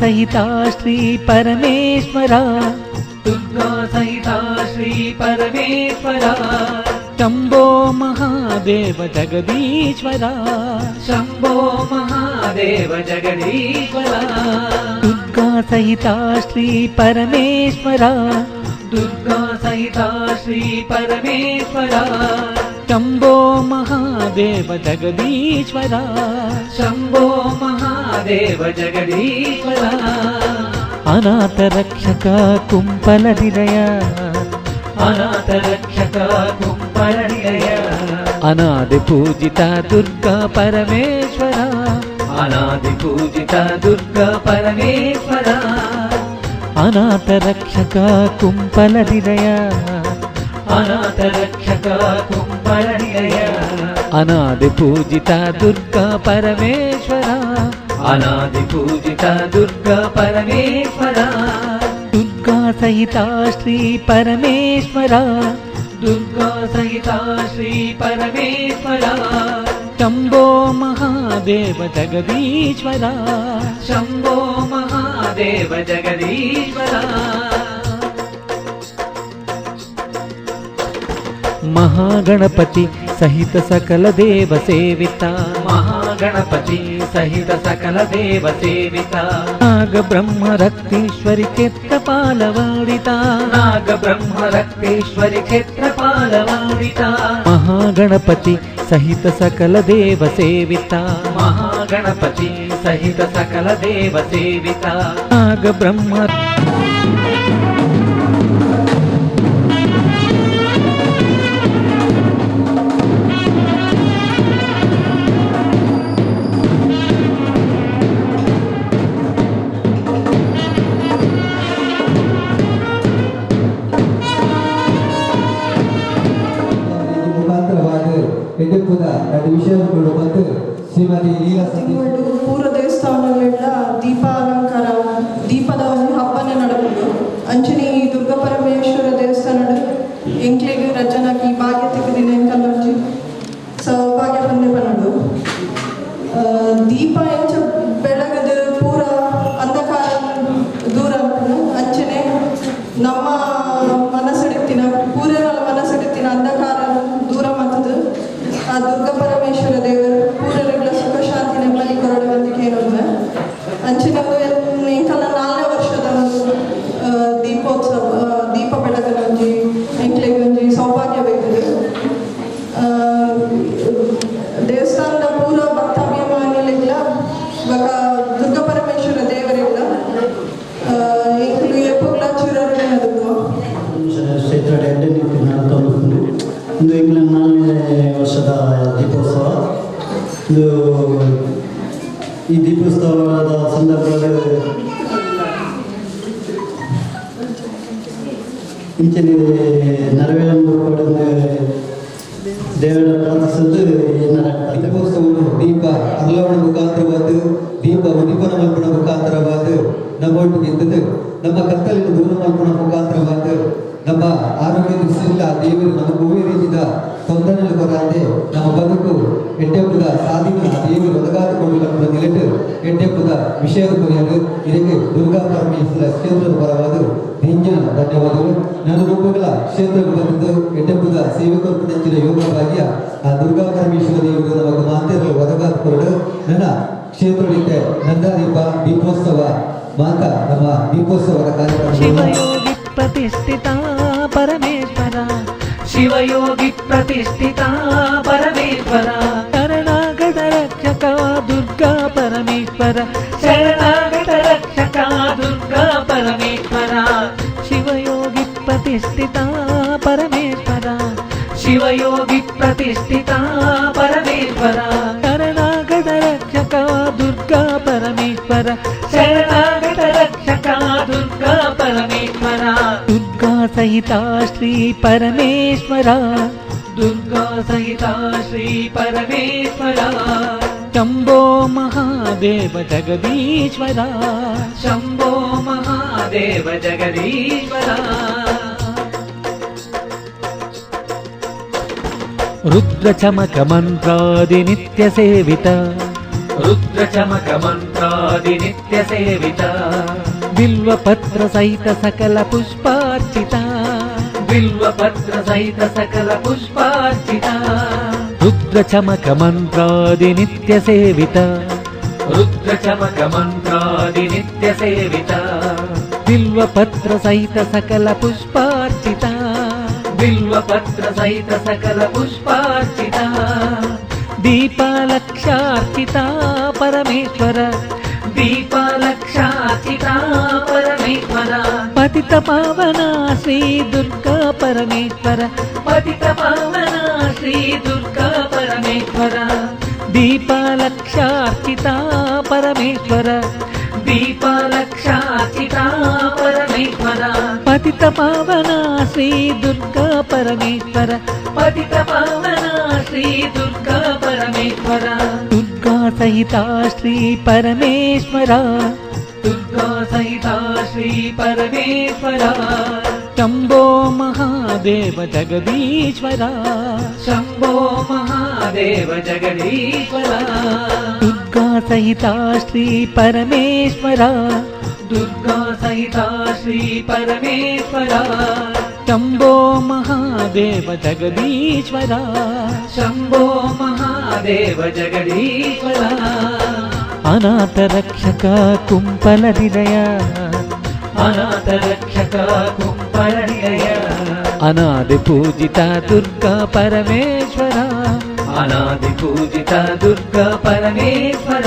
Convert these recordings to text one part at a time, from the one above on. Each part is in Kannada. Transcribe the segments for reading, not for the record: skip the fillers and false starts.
सहिता श्री परमेश्वरा दुर्गा सहिता श्री परमेश्वरा शंभो महादेव जगदीश्वरा शंभो महादेव जगदीश्वरा दुर्गा सहिता श्री परमेश्वरा दुर्गा सहिता श्री परमेश्वरा शंभो महादेव जगदीश्वरा शंभो महादेव जगदीश्वरा अनाथ रक्षक कुंपल निलय अनाथ रक्षक कुंपल निलय अनादि पूजिता दुर्गा परमेश्वरा अनादि पूजिता दुर्गा परमेश्वरा अनाथ रक्षक कुंपल निलय अनाथ रक्षक कुंपल निलय अनादि पूजिता दुर्गा परमेश्वरा अनादि पूजिता दुर्गा परमेश्वरा दुर्गा सहिता श्री परमेश्वरा दुर्गा सहिता श्री परमेश्वरा शंभो महादेव जगदीश्वरा शंभो महादेव जगदीश्वरा महागणपति सहित सकल देव सेविता महागणपति सहित सकल देव सेविता नाग ब्रह्म रक्तेश्वरी क्षेत्रपालवाडिता नाग ब्रह्म रक्तेश्वरी क्षेत्रपालवाडिता महागणपति सहित सकल देव सेविता महागणपति सहित सकल देव सेविता नाग ब्रह्म ಪೂರ ದೇವಸ್ಥಾನಗಳೆಲ್ಲ ದೀಪ ಅಲಂಕಾರ ದೀಪದ ಒಂದು ಹಬ್ಬನೇ ನಡೆದು ಅಂಚನೆ ಈ ದುರ್ಗಾ ಪರಮೇಶ್ವರ ದೇವಸ್ಥಾನ ಎಂಕ್ಲೆಗೆ ರಚನಾಕಿ ಭಾಗ್ಯ ತೆಗೆದಿನ ಎಂಕಲ್ಲೊಂಜಿ ಸೌಭಾಗ್ಯ ಬಂದೆ ಬಂದು ದೀಪ ಎಂಚ ಬೆಳಗದ ಪೂರ ಅಂಧಕಾರ ದೂರ ಅಂಚನೆ ನಮ್ಮ ಮನಸ್ಸೆಡುತ್ತಿನ ಪೂರನ ಮನಸ್ಸೆಡುತ್ತಿನ ಅಂಧಕಾರ ದೂರ ಮತ್ತದು ಆ ದುರ್ಗಾ ಪರಮೇಶ್ವರ ದೇವರು ಪೂರರೆಗಳ ಸುಖ ಶಾಂತಿನ ಬಲಿ ಕೊರಡುವಂತಿಕೆ ಏನಂದ್ರೆ ಅಂಚಿನ ಇಂಕಲ್ಲ 4ನೇ ವರ್ಷದ ಒಂದು ದೀಪೋತ್ಸವ ದೀಪ ಬೆಳಗನೊಂಜಿ ಎಂಕ್ಲೆಗೆ ಒಂಜಿ ಸೌಭಾಗ್ಯ ಬೇಕಿದೆ ದೇವಸ್ಥಾನದ ಪೂರ ಭಕ್ತಾಭಿಮಾನಿಗಳಿಲ್ಲ ಇವಾಗ ದುರ್ಗಾ ಪರಮೇಶ್ವರ ದೇವರಿಲ್ಲ ಎಂಕ್ಲು ಎಪ್ಪುಗಳ ಚೂರರೇ ಅದಕ್ಕೂ ಕ್ಷೇತ್ರ ನಡೆದುಕೊಂಡು ಒಂದು ಇಂಗ್ಲ 4ನೇ ವರ್ಷದ ದೀಪೋತ್ಸವ ಇದು ಈ ದೀಪೋತ್ಸವದ ಸಂದರ್ಭದಲ್ಲಿ ಇಂಚಿನ ನೆರವೇರನ್ನು ಕೊಡೊಂದು ದೇವರ ಪ್ರಾರ್ಥಿಸೋದು ದೀಪೋತ್ಸವವನ್ನು ದೀಪ ಅರ್ಲವಣ ಮುಖಾಂತರವಾದ ದೀಪ ಉದೀಪನ ಮಲ್ಪಣ ಮುಖಾಂತರವಾದ ನಮ್ಮೊಟ್ಟಿಗೆ ಇದ್ದದ್ದು ನಮ್ಮ ಕತ್ತಲಿನ ದೂರ ಮಲ್ಪಣ ಮುಖಾಂತರವಾದ ನಮ್ಮ ಆರೋಗ್ಯ ದೃಷ್ಟಿಯಿಂದ ದೇವರು ನಮಗೆ ರೀತಿಯ ತೊಂದರೆಗಳು ಕೊರಾದೆ ನಮ್ಮ ಬದುಕು ಎಡ್ಡೆಪ್ಪದ ಸಾಧಿನ ದೇವರು ಒದಗಾದುಕೊಂಡು ನಿಲಟ್ಟು ಎಡ್ಡೆಪ್ಪದ ವಿಷಯದ ಕೊನೆಯಲು ಇದಕ್ಕೆ ದುರ್ಗಾ ಪರಮೇಶ್ವರ ಕ್ಷೇತ್ರದ ಪರವಾದ ಹೆಚ್ಚಿನ ಧನ್ಯವಾದಗಳು ನನ್ನ ರೂಪಗಳ ಕ್ಷೇತ್ರಕ್ಕೆ ಬಂದಿದ್ದು ಎಡ್ಡೆಪ್ಪದ ಸೇವಕರು ನೆಚ್ಚಿನ ಯೋಗವಾಗಿ ಆ ದುರ್ಗಾ ಪರಮೇಶ್ವರ ದೇವರು ನಮಗೆ ಮಾತೆಯರು ಒದಗಾದುಕೊಂಡು ನನ್ನ ಕ್ಷೇತ್ರಕ್ಕೆ ನಂದಾದೀಪ ದೀಪೋತ್ಸವ ಮಾತ ನಮ್ಮ ದೀಪೋತ್ಸವದ ಕಾರ್ಯಕ್ರಮ प्रतिष्ठिता परमेश्वरा शिवयोगी प्रतिष्ठिता परमेश्वरा शरणागत रक्षक दुर्गा परमेश्वर शरणागत रक्षक दुर्गा परमेश्वरा शिवयोगी प्रतिष्ठिता परमेश्वरा शिवयोगी प्रतिष्ठिता परमेश्वरा शरणागत रक्षक दुर्गा परमेश्वर शरणागत रक्षक दुर्गा परमेश्वरा दुर्गा सहिता श्री परमेश्वरा दुर्गा सहिता श्री परमेश्वरा शंभो महादेव जगदीश्वरा शंभो महादेव जगदीश्वरा रुद्र चमक मंत्रादि नित्य सेविता रुद्र ಚಮಕ ಮಂತ್ರಾದಿ ನಿತ್ಯ ಸೇವಿತ ಬಿಲ್ವಪತ್ರ ಸಹಿತ ಸಕಲ ಪುಷ್ಪಾರ್ಚಿತ ಬಿಲ್ವಪತ್ರ ಸಹಿತ ಸಕಲ ಪುಷ್ಪಾರ್ಚಿತ ರುದ್ರ ಚಮಕ ಮಂತ್ರಾದಿ ನಿತ್ಯ ಸೇವಿತ ರುದ್ರ ಚಮಕ ಮಂತ್ರಾದಿ ನಿತ್ಯ ಸೇವಿತ ಬಿಲ್ವಪತ್ರ ಸಹಿತ ಸಕಲ ಪುಷ್ಪಾರ್ಚಿತ ಬಿಲ್ವಪತ್ರ ಸಹಿತ ಸಕಲ ಪುಷ್ಪಾರ್ಚಿತ ದೀಪಾಲಕ್ಷಾರ್ಚಿತ ಪರಮೇಶ್ವರ ದೀಪಾಲಕ್ಷಾರ್ಚಿತ ಪರಮೇಶ್ವರ ಪತಿತ ಪಾವನ ಶ್ರೀ ದುರ್ಗಾ ಪರಮೇಶ್ವರ ಪತಿತ ಪಾವನ ಶ್ರೀ ದುರ್ಗಾ ಪರಮೇಶ್ವರ ದೀಪಾಲಕ್ಷಾರ್ಚಿತ ಪರಮೇಶ್ವರ ದೀಪಾಲಕ್ಷಾರ್ಚಿತ ಪರಮೇಶ್ವರ ಪತಿತ ಪಾವನ ಶ್ರೀ ದುರ್ಗಾ ಪರಮೇಶ್ವರ ಪತಿತ ಪಾವನ ಶ್ರೀ ದುರ್ಗಾ ಪರಮೇಶ್ವರ ದುರ್ಗಾ ಸಹಿತ ಶ್ರೀ ಪರಮೇಶ್ವರ ದುರ್ಗಾ ಸಹಿತ ಶ್ರೀ ಪರಮೇಶ್ವರ ಶಂಭೋ ಮಹಾದೇವ ಜಗದೀಶ್ವರ ಶಂಭೋ ಮಹಾದೇವ ಜಗದೀಶ್ವರ ದುರ್ಗಾ ಸಹಿತ ಶ್ರೀ ಪರಮೇಶ್ವರ ದುರ್ಗಾ ಸಹಿತ ಶ್ರೀ ಪರಮೇಶ್ವರ ಶಂಭೋ ಮಹಾದೇವ ಜಗದೀಶ್ವರ ಶಂಭೋ ಮಹಾದೇವ ಜಗದೀಶ್ವರ ಅನಾಥ ರಕ್ಷಕ ಕುಂಪಲ ಹೃದಯ ಅನಾಥ ರಕ್ಷಕ ಕುಂಪಳನಿಲಯ ಅನಾದಿ ಪೂಜಿತ ದುರ್ಗಾ ಪರಮೇಶ್ವರ ಅನಾದಿ ಪೂಜಿತ ದುರ್ಗಾ ಪರಮೇಶ್ವರ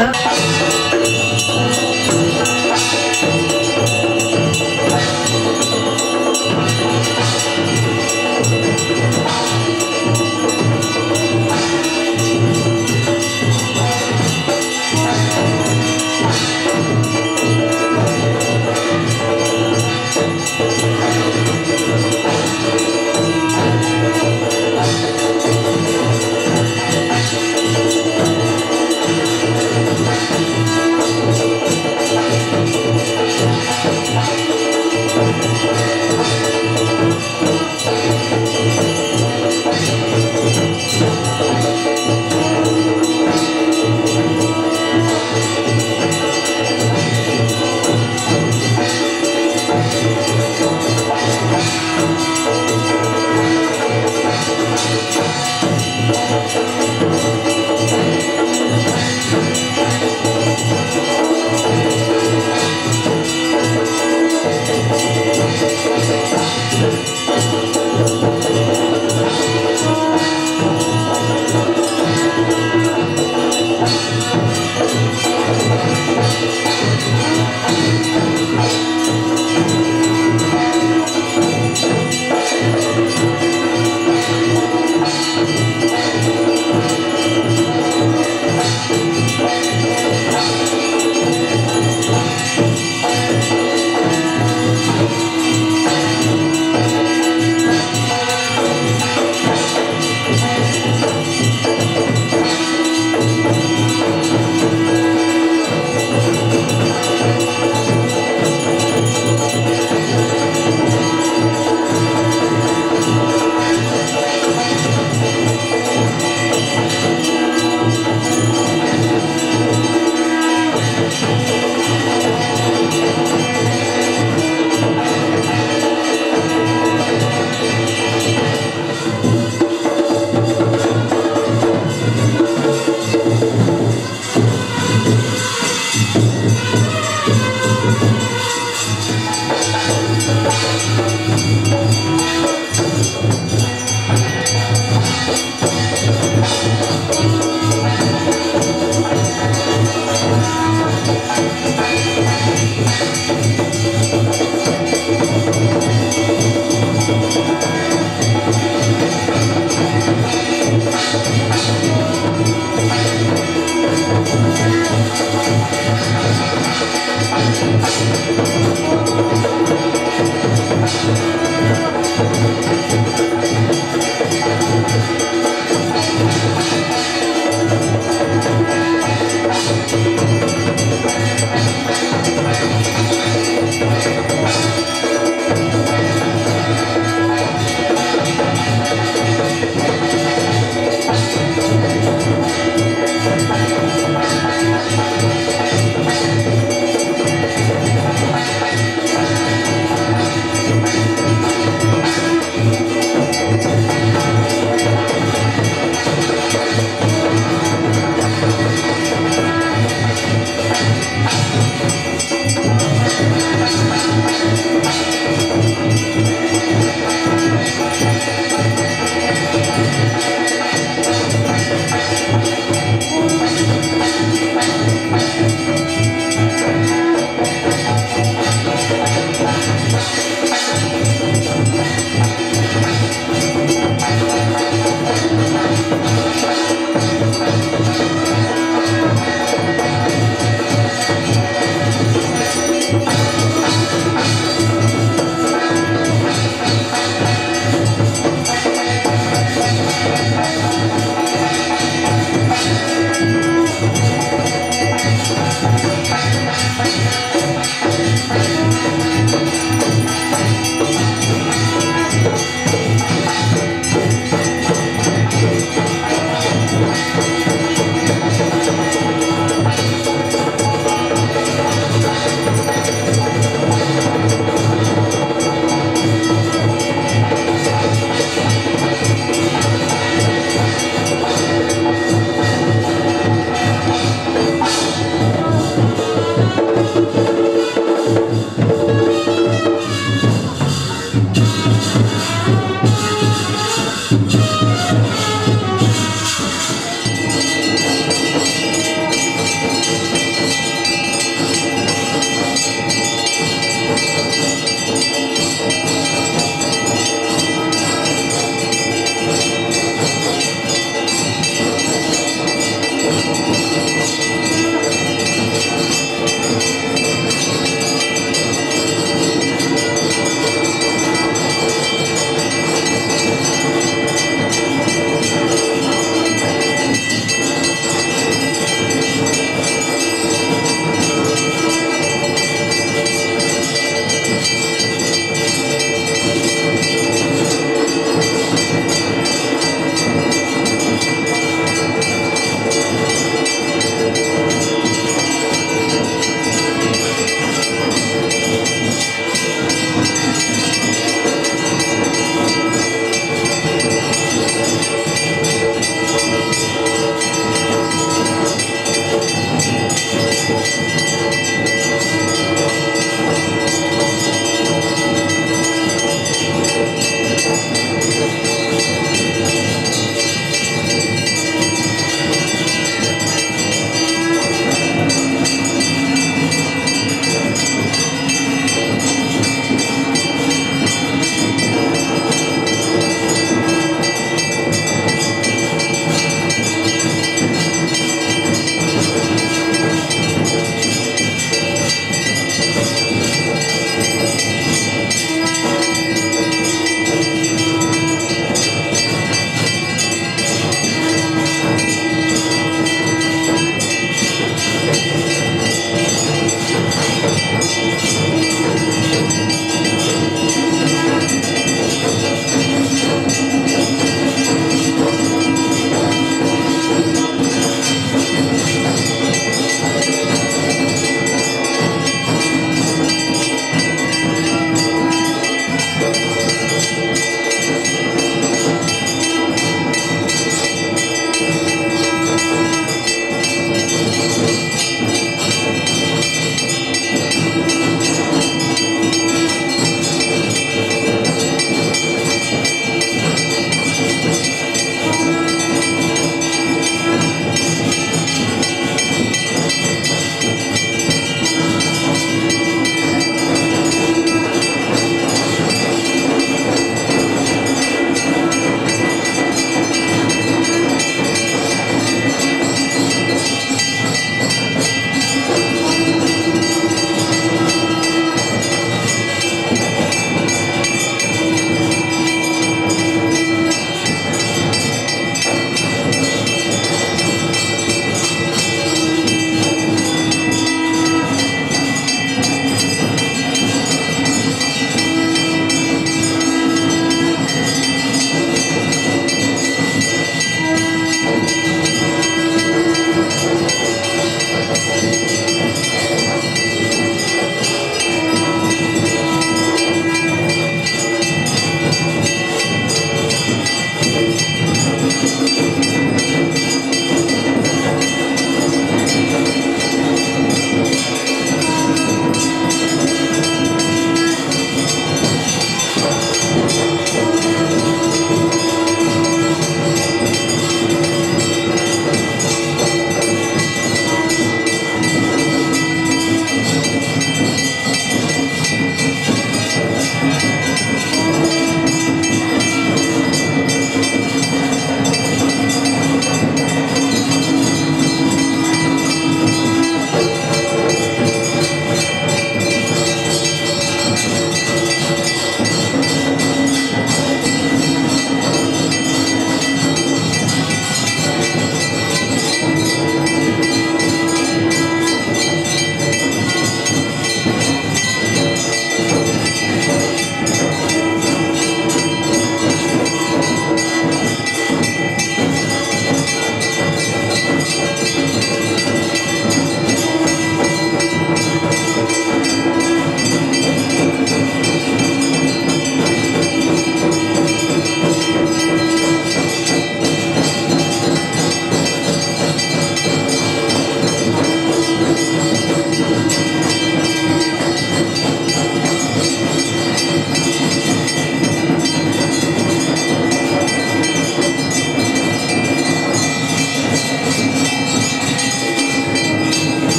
Thank you.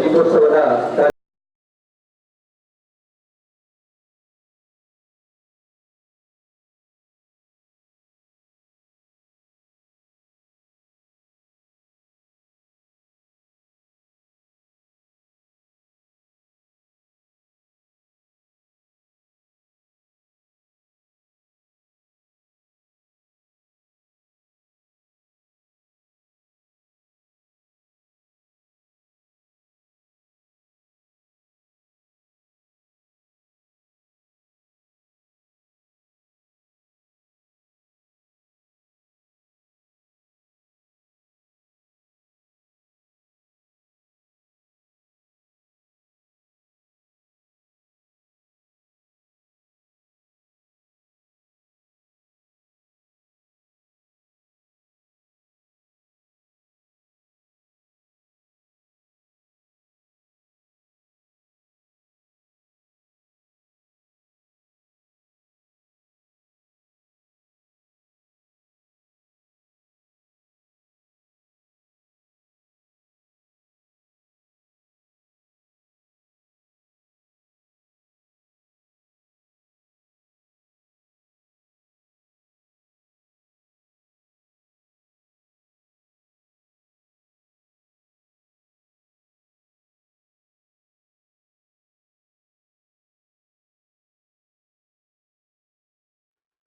ದೀಪೋತ್ಸವ